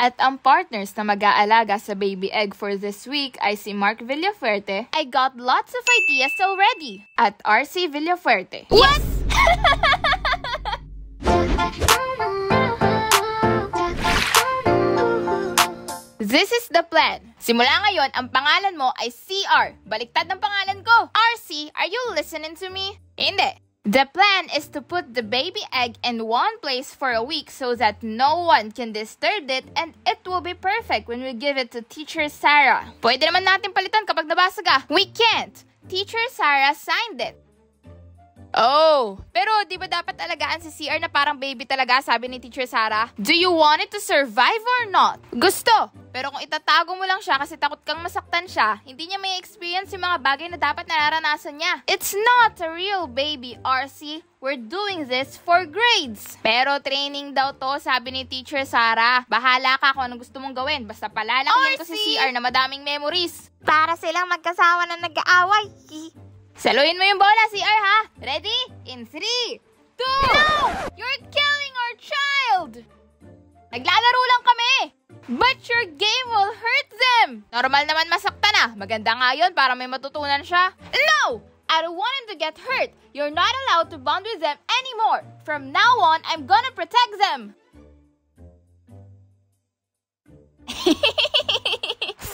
At ang partners na mag-aalaga sa baby egg for this week ay si Mark Villafuerte. I got lots of ideas already. At RC Villafuerte. What? This is the plan. Simula ngayon, ang pangalan mo ay CR. Baliktad ng pangalan ko. RC, are you listening to me? Hindi. The plan is to put the baby egg in one place for a week so that no one can disturb it and it will be perfect when we give it to Teacher Sarah. Pwede naman natin palitan kapag nabasa ka. We can't. Teacher Sarah signed it. Oh, pero di ba dapat alagaan si CR na parang baby talaga, sabi ni Teacher Sarah? Do you want it to survive or not? Gusto! Pero kung itatago mo lang siya kasi takot kang masaktan siya, hindi niya may experience yung mga bagay na dapat nararanasan niya. It's not a real baby, RC. We're doing this for grades. Pero training daw to, sabi ni Teacher Sarah. Bahala ka kung anong gusto mong gawin. Basta palalakihin ko si CR na madaming memories. Para silang magkasawa na nag-aaway. Saluhin mo yung bola, CR, ha? Ready? In 3, 2... No! You're killing our child! Naglalaro lang kami! But your game will hurt them! Normal naman masaktan ah. Maganda nga yun para may matutunan siya. No! I don't want him to get hurt. You're not allowed to bond with them anymore. From now on, I'm gonna protect them.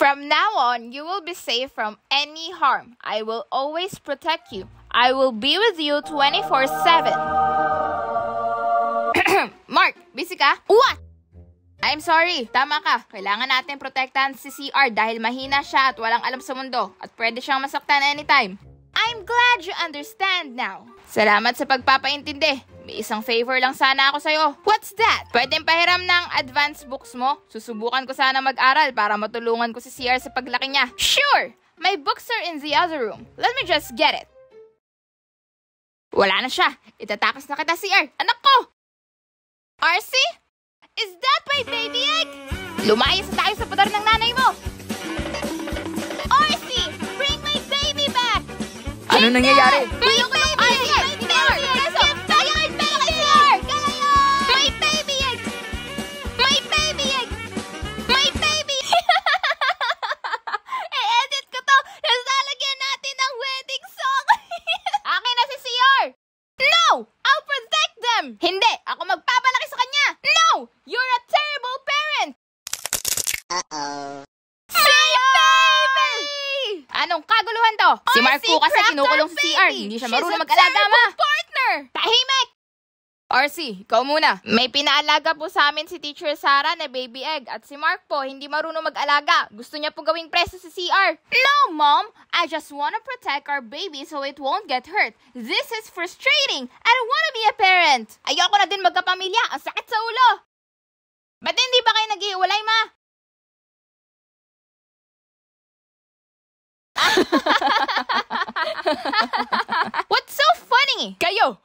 From now on, you will be safe from any harm. I will always protect you. I will be with you 24/7. Mark, busy ka? What? I'm sorry, tama ka. Kailangan natin protektahan si CR dahil mahina siya at walang alam sa mundo at pwede siyang masaktan anytime. I'm glad you understand now. Salamat sa pagpapaintindi. May isang favor lang sana ako sa'yo. What's that? Pwedeng pahiram ng advanced books mo? Susubukan ko sana mag-aral para matulungan ko si CR sa paglaki niya. Sure! My books are in the other room. Let me just get it. Wala na siya. Itatakas na kita, CR. Anak ko! RC? Is that my baby egg? Lumayas na tayo sa pader ng nanay mo! RC! Bring my baby back! Ano nangyayari? Bring my baby egg! My baby egg! My baby egg! My baby! I-edit ko to! Nasalagyan natin ang wedding song! Akin na si CR! No! I'll protect them! Hindi! Ako magpapalaki sa kanya! No! You're a terrible parent! Uh-oh. CR! Anong kaguluhan to? Si Mark po kasi kinukulong si CR. Hindi siya marunong mag-alaga, ma! Partner! Tahimik! RC, ikaw muna. May pinaalaga po sa amin si Teacher Sarah na baby egg at si Mark po hindi marunong mag-alaga. Gusto niya po gawing preso si CR. No, Mom! I just wanna protect our baby so it won't get hurt. This is frustrating. I don't wanna be a parent. Ayoko na din magkapamilya. Ang sakit sa ulo. Ba't hindi ba kayo nag-iiwalay, ma? What's so funny? Kayo!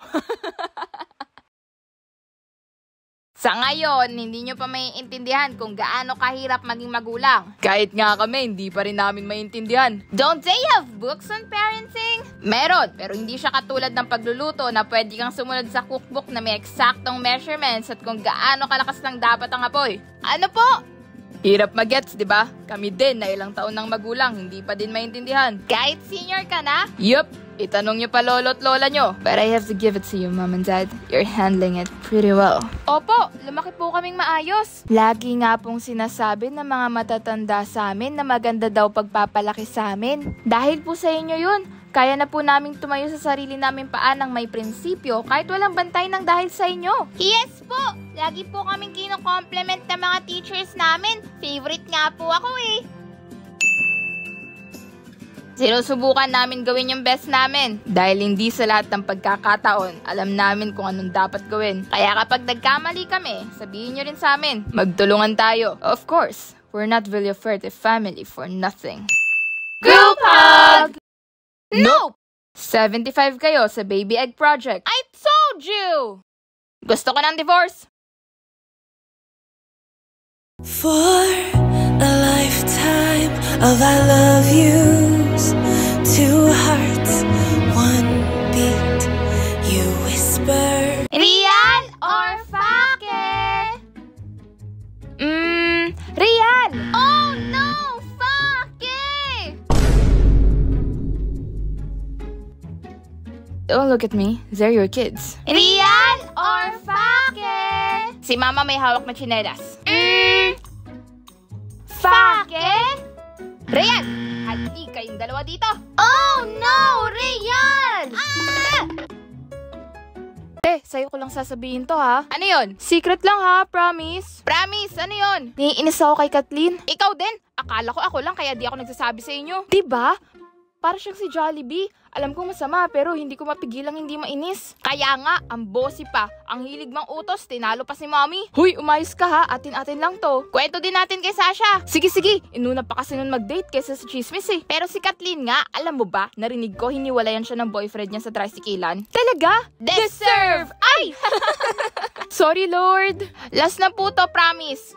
Sa ngayon, hindi nyo pa maiintindihan kung gaano kahirap maging magulang. Kahit nga kami, hindi pa rin namin maintindihan. Don't they have books on parenting? Meron, pero hindi siya katulad ng pagluluto na pwede kang sumunod sa cookbook na may eksaktong measurements at kung gaano kalakas lang dapat ang apoy. Ano po? Hirap mag-gets, di ba? Kami din na ilang taon ng magulang, hindi pa din maintindihan. Kahit senior ka na? Yup! Itanong niyo pa lolo't lola niyo. But I have to give it to you, Mom and Dad. You're handling it pretty well. Opo, lumaki po kaming maayos. Lagi nga pong sinasabi ng mga matatanda sa amin na maganda daw pagpapalaki sa amin. Dahil po sa inyo yun, kaya na po naming tumayo sa sarili namin paa ng may prinsipyo kahit walang bantay ng dahil sa inyo. Yes po! Lagi po kaming kino-compliment ng mga teachers namin. Favorite nga po ako eh. Sinusubukan namin gawin yung best namin. Dahil hindi sa lahat ng pagkakataon, alam namin kung anong dapat gawin. Kaya kapag nagkamali kami, sabihin nyo rin sa amin. Magtulungan tayo. Of course, we're not Villafuerte family for nothing. Group hug! Nope! 75 kayo sa Baby Egg Project. I told you! Gusto ko ng divorce. For a lifetime of I love yous, two hearts, one beat, you whisper. Real or fake? Don't look at me. They're your kids. Real or fake? Si Mama may hawak na tsinelas. Fake? Real! Haligi kayong dalawa dito. Oh no! Real! Sa'yo ko lang sasabihin to ha. Ano yon? Secret lang ha, promise. Promise, ano yon? Naiinis ako kay Kathleen. Ikaw din? Akala ko ako lang kaya di ako nagsasabi sa inyo. Diba? Para siyang si Jollibee. Alam kong masama pero hindi ko mapigilang hindi mainis. Kaya nga, ang bossy pa, ang hilig mang utos, tinalo pa si Mommy. Huy, umayos ka ha. Atin-atin lang to. Kwento din natin kay Sasha. Sige. Inuna pa kasi nun mag-date kaysa sa chismis eh. Pero si Kathleen nga, alam mo ba, narinig ko hiniwalayan siya ng boyfriend niya sa tricyclean. Talaga? Deserve! Ay! Sorry, Lord. Last na po to, promise.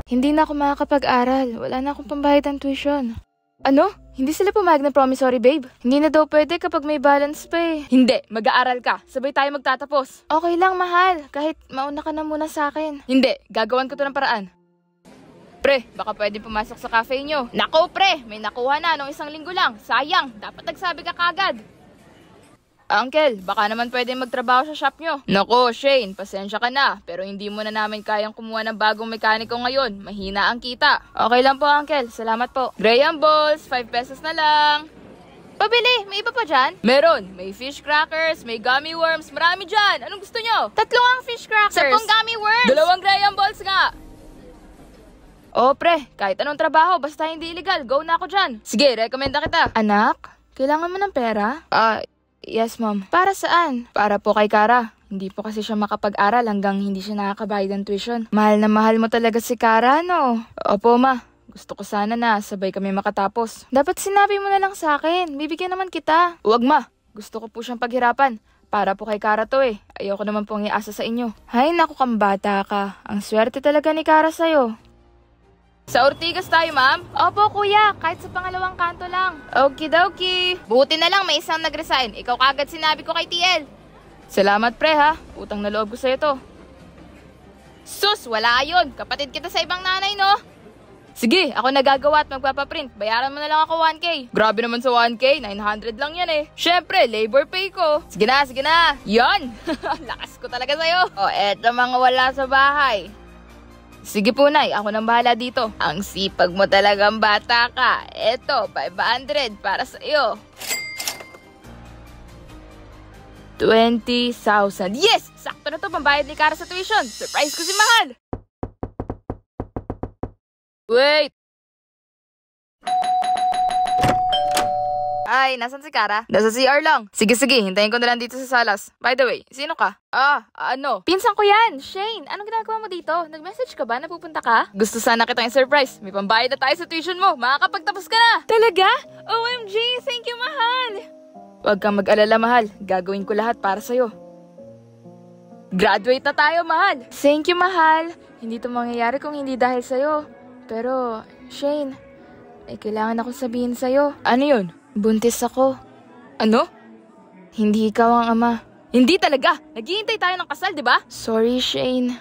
Hindi na ako makakapag-aral. Wala na akong pambayad ng tuition. Ano? Hindi sila pumayag na promissory, babe? Hindi na daw pwede kapag may balance pa eh. Hindi, mag-aaral ka. Sabay tayo magtatapos. Okay lang, mahal. Kahit mauna ka na muna sa akin. Hindi, gagawan ko to ng paraan. Pre, baka pwede pumasok sa cafe nyo. Nako, pre, may nakuha na nung 1 linggo lang. Sayang, dapat nagsabi ka kagad. Uncle, baka naman pwede magtrabaho sa shop nyo. Nako, Shane, pasensya ka na. Pero hindi mo na namin kayang kumuha ng bagong mekaniko ngayon. Mahina ang kita. Okay lang po, Uncle. Salamat po. Graham balls, 5 pesos na lang. Pabili, may iba pa dyan? Meron, may fish crackers, may gummy worms, marami dyan. Anong gusto nyo? 3 ang fish crackers. 10 gummy worms. 2 Graham balls nga. Oh, pre, kahit anong trabaho, basta hindi illegal, go na ako dyan. Sige, rekomenda kita. Anak, kailangan mo ng pera? Yes, ma'am. Para saan? Para po kay Kara. Hindi po kasi siya makapag-aral hanggang hindi siya nakakabayad ng tuition. Mahal na mahal mo talaga si Kara, no? Opo, ma. Gusto ko sana na sabay kami makatapos. Dapat sinabi mo na lang sa akin. Bibigyan naman kita. Huwag, ma. Gusto ko po siyang paghirapan. Para po kay Kara to eh. Ayoko naman pong iasa sa inyo. Hay, naku kang bata ka. Ang swerte talaga ni Kara sa'yo. Sa Ortigas tayo, ma'am? Opo, kuya. Kahit sa pangalawang kanto lang. Okidoki. Buti na lang may isang nag-resign. Ikaw kagad sinabi ko kay TL. Salamat, pre, ha. Utang na loob ko sa'yo to. Sus, wala yun. Kapatid kita sa ibang nanay, no? Sige, ako nagagawa at magpapaprint. Bayaran mo na lang ako 1K. Grabe naman sa 1K. 900 lang yan eh. Syempre, labor pay ko. Sige na. Yan. Lakas ko talaga sa'yo. O, eto mga wala sa bahay. Sige po, Nay. Ako nang bahala dito. Ang sipag mo talagang bata ka. Eto, 500 para sa iyo. 20,000. Yes! Sakto na to pambayad ni Kara sa tuition. Surprise ko si Mahal. Wait! Ay, nasan si Kara? Nasa CR lang. Sige, hintayin ko na lang dito sa salas. By the way, sino ka? Ano? Pinsan ko yan, Shane. Anong ginagawa mo dito? Nag-message ka ba na pupunta ka? Gusto sana kitang i-surprise. May pambayad na tayo sa tuition mo. Makakapagtapos ka na. Talaga? OMG, thank you, mahal. Huwag kang mag-alala, mahal. Gagawin ko lahat para sa'yo. Graduate na tayo, mahal. Thank you, mahal. Hindi to mangyayari kung hindi dahil sa'yo. Pero, Shane, may kailangan ako sabihin sa'yo. Ano yun? Buntis ako. Ano? Hindi ikaw ang ama. Hindi talaga. Naghihintay tayo ng kasal, di ba? Sorry, Shane.